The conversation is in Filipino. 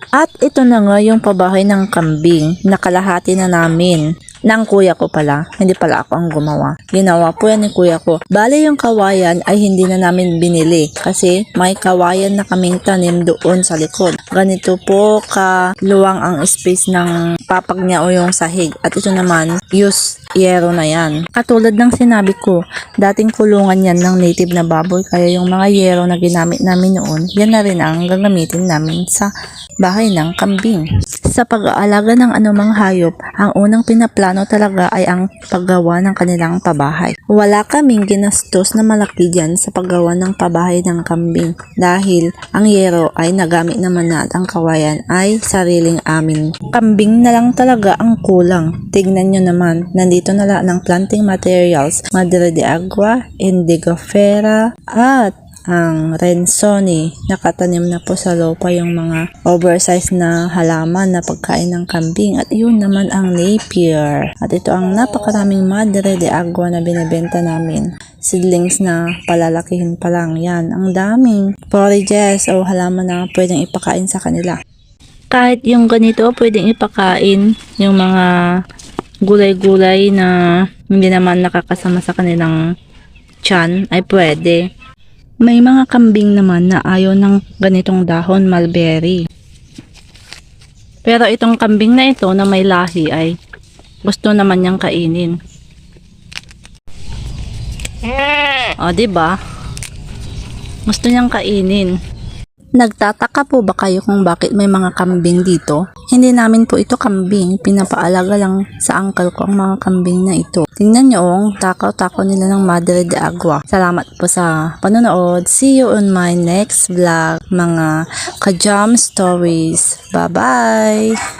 At ito na nga yung pabahay ng kambing. Nakalahati na namin. Ng kuya ko pala, hindi pala ako ang gumawa. Ginawa po yan ni kuya ko. Bale yung kawayan ay hindi na namin binili kasi may kawayan na kaming tanim doon sa likod. Ganito po kaluwang ang space ng papag niya o yung sahig. At ito naman, use yero na yan. Katulad ng sinabi ko, dating kulungan yan ng native na baboy kaya yung mga yero na ginamit namin noon, yan na rin ang gagamitin namin sa bahay ng kambing. Sa pag-aalaga ng anumang hayop, ang unang pinaplano talaga ay ang paggawa ng kanilang pabahay. Wala kaming ginastos na malaki dyan sa paggawa ng pabahay ng kambing dahil ang yero ay nagamit naman na at ang kawayan ay sariling amin. Kambing na lang talaga ang kulang. Tignan nyo naman, nandito na lang ng planting materials, Madre de Agua, Indigofera, at ang Rensoni. Nakatanim na po sa lupa yung mga oversized na halaman na pagkain ng kambing. At yun naman ang Napier. At ito ang napakaraming Madre de Agua na binibenta namin. Seedlings na palalakihin pa lang yan. Ang daming forages o halaman na pwedeng ipakain sa kanila. Kahit yung ganito pwedeng ipakain yung mga gulay-gulay na hindi naman nakakasama sa kanilang tiyan ay pwede. May mga kambing naman na ayaw ng ganitong dahon, mulberry. Pero itong kambing na ito na may lahi ay gusto naman niyang kainin. O, diba? Gusto niyang kainin. Nagtataka po ba kayo kung bakit may mga kambing dito? Hindi namin po ito kambing, pinapaalaga lang sa uncle ko ang mga kambing na ito. Tingnan nyo ang takaw-takaw nila ng Madre de Agua. Salamat po sa panonood. See you on my next vlog, mga ka-jam stories. Bye-bye!